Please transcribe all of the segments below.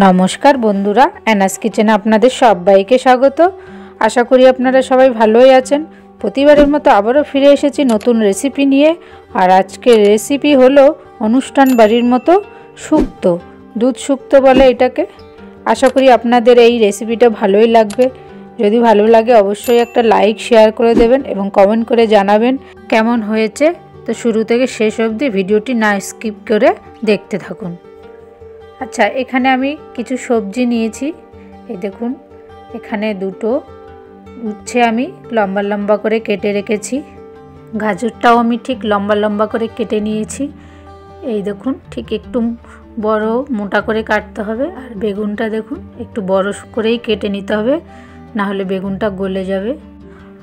নমস্কার বন্ধুরা, অ্যানাস কিচেনে আপনাদের সবাইকে স্বাগত। আশা করি আপনারা সবাই ভালোই আছেন। প্রতিবারের মতো আবারও ফিরে এসেছি নতুন রেসিপি নিয়ে। আর আজকের রেসিপি হলো অনুষ্ঠান বাড়ির মতো শুক্তো, দুধ শুক্তো বলে এটাকে। আশা করি আপনাদের এই রেসিপিটা ভালোই লাগবে। যদি ভালো লাগে অবশ্যই একটা লাইক শেয়ার করে দেবেন এবং কমেন্ট করে জানাবেন কেমন হয়েছে। তো শুরু থেকে শেষ অবধি ভিডিওটি না স্কিপ করে দেখতে থাকুন। আচ্ছা, এখানে আমি কিছু সবজি নিয়েছি। এই দেখুন, এখানে দুটো উচ্ছে আমি লম্বা লম্বা করে কেটে রেখেছি। গাজরটাও আমি ঠিক লম্বা লম্বা করে কেটে নিয়েছি। এই দেখুন, ঠিক একটু বড় মোটা করে কাটতে হবে। আর বেগুনটা দেখুন একটু বড় করেই কেটে নিতে হবে, না হলে বেগুনটা গলে যাবে।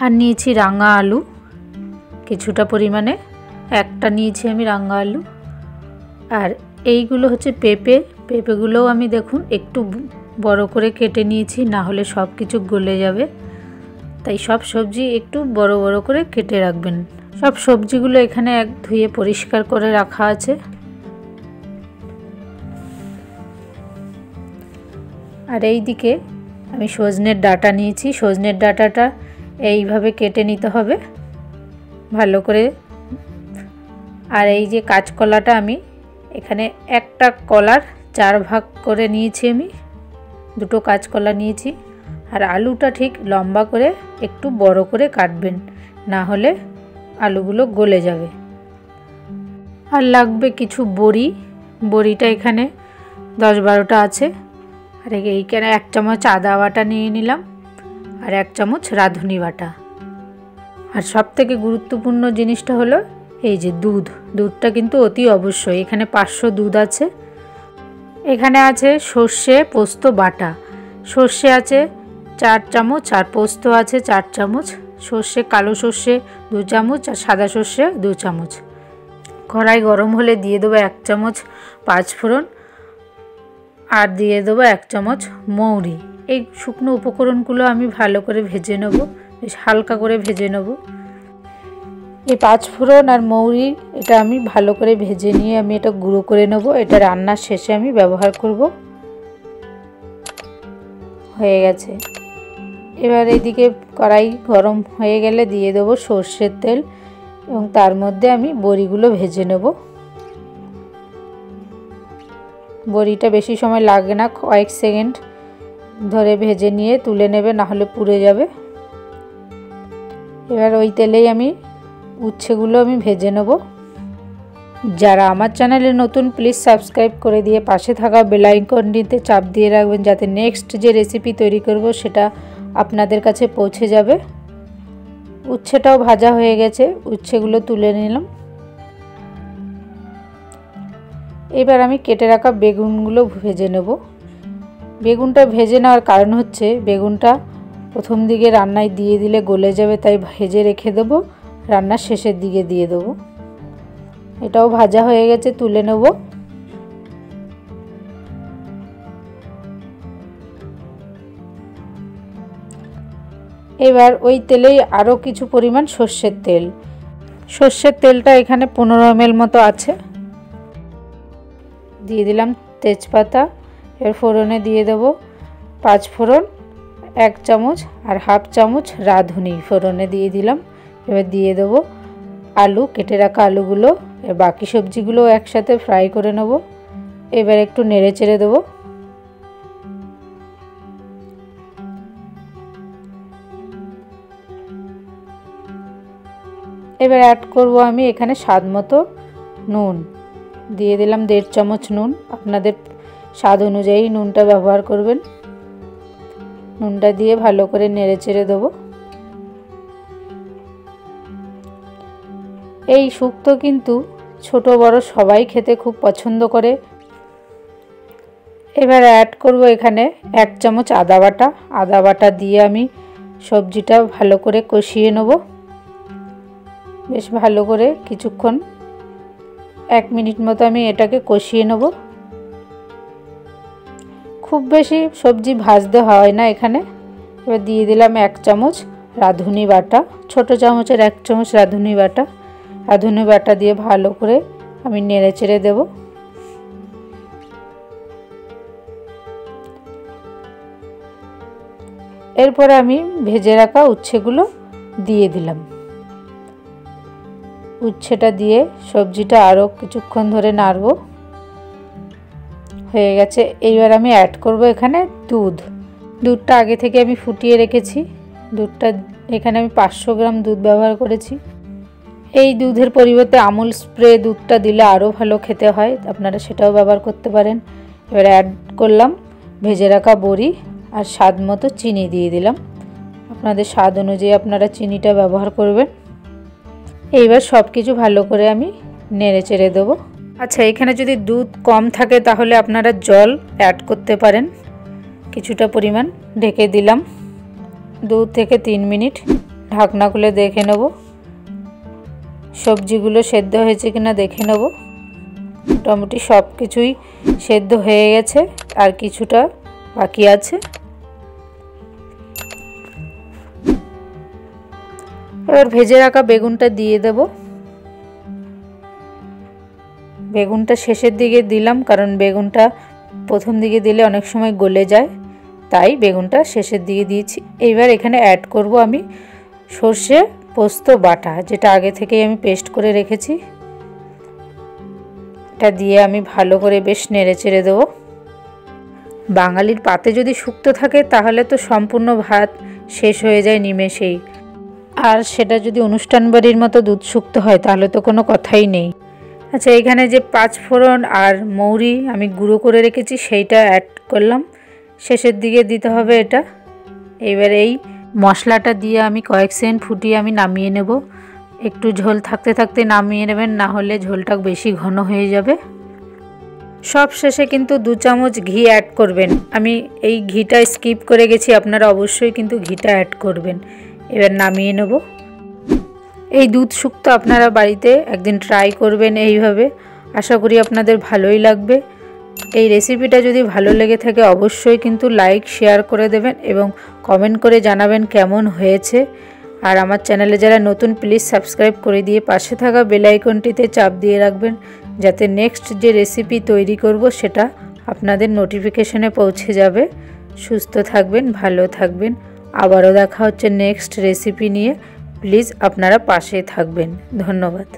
আর নিয়েছি রাঙা আলু কিছুটা পরিমাণে, একটা নিয়েছি আমি রাঙা আলু। আর এইগুলো হচ্ছে পেঁপেগুলোও আমি দেখুন একটু বড় করে কেটে নিয়েছি, না হলে সব কিছু গলে যাবে। তাই সব সবজি একটু বড় বড় করে কেটে রাখবেন। সব সবজিগুলো এখানে ধুয়ে পরিষ্কার করে রাখা আছে। আর এই দিকে আমি সজনের ডাঁটা নিয়েছি। সজনের ডাঁটাটা এইভাবে কেটে নিতে হবে ভালো করে। আর এই যে কাঁচকলাটা আমি এখানে একটা কলার 4 ভাগ করে নিয়েছি, আমি দুটো কাঁচকলা নিয়েছি। আর আলুটা ঠিক লম্বা করে একটু বড় করে কাটবেন, না হলে আলুগুলো গলে যাবে। আর লাগবে কিছু বড়িটা এখানে 10-12টা আছে। আর এইখানে 1 চামচ আদা বাটা নিয়ে নিলাম, আর 1 চামচ রাঁধুনি বাটা। আর সবথেকে গুরুত্বপূর্ণ জিনিসটা হলো এই যে দুধটা কিন্তু অতি অবশ্যই। এখানে 500 দুধ আছে। এখানে আছে সর্ষে পোস্ত বাটা। সর্ষে আছে 4 চামচ আর পোস্ত আছে 4 চামচ। সর্ষে, কালো সর্ষে 2 চামচ আর সাদা সর্ষে 2 চামচ। কড়াই গরম হলে দিয়ে দেবো 1 চামচ 5 ফোড়ন, আর দিয়ে দেবো 1 চামচ মৌরি। এই শুকনো উপকরণগুলো আমি ভালো করে ভেজে নেব, বেশ হালকা করে ভেজে নেব। এই 5 ফোড়ন আর মৌরি এটা আমি ভালো করে ভেজে নিয়ে আমি এটা গুঁড়ো করে নেব। এটা রান্নার শেষে আমি ব্যবহার করব। হয়ে গেছে। এবার এইদিকে কড়াই গরম হয়ে গেলে দিয়ে দেবো সর্ষের তেল, এবং তার মধ্যে আমি বড়িগুলো ভেজে নেব। বড়িটা বেশি সময় লাগে না, কয়েক সেকেন্ড ধরে ভেজে নিয়ে তুলে নেবে, না হলে পুড়ে যাবে। এবার ওই তেলেই আমি উচ্ছেগুলো আমি ভেজে নেব। যারা আমার চ্যানেলে নতুন প্লিজ সাবস্ক্রাইব করে দিয়ে পাশে থাকা বেল আইকনটিতে চাপ দিয়ে রাখবেন, যাতে নেক্সট যে রেসিপি তৈরি করব সেটা আপনাদের কাছে পৌঁছে যাবে। উচ্ছেটাও ভাজা হয়ে গেছে, উচ্ছেগুলো তুলে নিলাম। এবার আমি কেটে রাখা বেগুনগুলো ভেজে নেব। বেগুনটা ভেজে নেওয়ার কারণ হচ্ছে বেগুনটা প্রথম দিকে রান্নায় দিয়ে দিলে গলে যাবে, তাই ভেজে রেখে দেবো, রান্নার শেষের দিকে দিয়ে দেবো। এটাও ভাজা হয়ে গেছে, তুলে নেব। এবার ওই তেলেই আরও কিছু পরিমাণ সর্ষের তেলটা এখানে 15 ml মতো আছে। দিয়ে দিলাম তেজপাতা। এর ফোড়নে দিয়ে দেবো 5 ফোড়ন 1 চামচ আর হাফ চামচ রাঁধুনি ফোড়নে দিয়ে দিলাম। এবার দিয়ে দেবো আলু, কেটে রাখা আলুগুলো। এর বাকি সবজিগুলো একসাথে ফ্রাই করে নেব। এবার একটু নেড়ে চেড়ে দেবো। এবার অ্যাড করব আমি এখানে স্বাদ মতো নুন। দিয়ে দিলাম 1.5 চামচ নুন। আপনাদের স্বাদ অনুযায়ী নুনটা ব্যবহার করবেন। নুনটা দিয়ে ভালো করে নেড়ে চেড়ে দেবো। এই শুক্তো কিন্তু ছোট বড় সবাই খেতে খুব পছন্দ করে। এবার অ্যাড করব এখানে 1 চামচ আদা বাটা দিয়ে আমি সবজিটা ভালো করে কষিয়ে নেব। বেশ ভালো করে কিছুক্ষণ 1 মিনিট মতো আমি এটাকে কষিয়ে নেব। খুব বেশি সবজি ভাজতে হয় না এখানে। এবার দিয়ে দিলাম 1 চামচ রাঁধুনি বাটা, ছোট চামচের 1 চামচ রাঁধুনি বাটা দিয়ে ভালো করে আমি নেড়ে চেড়ে দেবো। এরপরে আমি ভেজে রাখা উচ্ছেগুলো দিয়ে দিলাম। উচ্ছেটা দিয়ে সবজিটা আরও কিছুক্ষণ ধরে নাড়ব। হয়ে গেছে। এইবার আমি অ্যাড করব এখানে দুধটা আগে থেকে আমি ফুটিয়ে রেখেছি। দুধটা এখানে আমি 500 গ্রাম দুধ ব্যবহার করেছি। এই দুধের পরিবর্তে আমুল স্প্রে দুধটা দিলে আরও ভালো খেতে হয়, আপনারা সেটাও ব্যবহার করতে পারেন। এবার অ্যাড করলাম ভেজে রাখা বড়ি আর স্বাদ মতো চিনি দিয়ে দিলাম। আপনাদের স্বাদ অনুযায়ী আপনারা চিনিটা ব্যবহার করবেন। এইবার সব কিছু ভালো করে আমি নেড়ে চেড়ে দেবো। আচ্ছা, এখানে যদি দুধ কম থাকে তাহলে আপনারা জল অ্যাড করতে পারেন কিছুটা পরিমাণ। ঢেকে দিলাম 2 থেকে 3 মিনিট। ঢাকনা খুলে দেখে নেব সবজিগুলো সেদ্ধ হয়েছে কিনা দেখে নেব। মোটামুটি সব কিছুই সেদ্ধ হয়ে গেছে, আর কিছুটা বাকি আছে। এবার ভেজে রাখা বেগুনটা দিয়ে দেব। বেগুনটা শেষের দিকে দিলাম, কারণ বেগুনটা প্রথম দিকে দিলে অনেক সময় গলে যায়, তাই বেগুনটা শেষের দিকে দিয়েছি। এইবার এখানে অ্যাড করব আমি সর্ষে পোস্ত বাটা, যেটা আগে থেকেই আমি পেস্ট করে রেখেছি। এটা দিয়ে আমি ভালো করে বেশ নেড়ে চেড়ে দেবো। বাঙালির পাতে যদি শুক্তো থাকে তাহলে তো সম্পূর্ণ ভাত শেষ হয়ে যায় নিমেষেই, আর সেটা যদি অনুষ্ঠান বাড়ির মতো দুধ শুক্তো হয় তাহলে তো কোনো কথাই নেই। আচ্ছা, এখানে যে 5 ফোড়ন আর মৌরি আমি গুঁড়ো করে রেখেছি সেইটা অ্যাড করলাম। শেষের দিকে দিতে হবে এটা। এবার এই মশলাটা দিয়ে আমি কয়েক সেকেন্ড ফুটিয়ে আমি নামিয়ে নেব। একটু ঝোল থাকতে থাকতে নামিয়ে নেবেন, না হলে ঝোলটা বেশি ঘন হয়ে যাবে। সব শেষে কিন্তু 2 চামচ ঘি অ্যাড করবেন। আমি এই ঘিটা স্কিপ করে গেছি, আপনারা অবশ্যই কিন্তু ঘিটা অ্যাড করবেন। এবার নামিয়ে নেব। এই দুধ শুক্তো আপনারা বাড়িতে একদিন ট্রাই করবেন এইভাবে, আশা করি আপনাদের ভালোই লাগবে। এই রেসিপিটা যদি ভালো লেগে থাকে অবশ্যই কিন্তু লাইক শেয়ার করে দেবেন এবং কমেন্ট করে জানাবেন কেমন হয়েছে। আর আমার চ্যানেলে যারা নতুন প্লিজ সাবস্ক্রাইব করে দিয়ে পাশে থাকা বেল আইকনটিতে চাপ দিয়ে রাখবেন, যাতে নেক্সট যে রেসিপি তৈরি করব সেটা আপনাদের নোটিফিকেশনে পৌঁছে যাবে। সুস্থ থাকবেন, ভালো থাকবেন। আবারও দেখা হচ্ছে নেক্সট রেসিপি নিয়ে। প্লিজ আপনারা পাশে থাকবেন। ধন্যবাদ।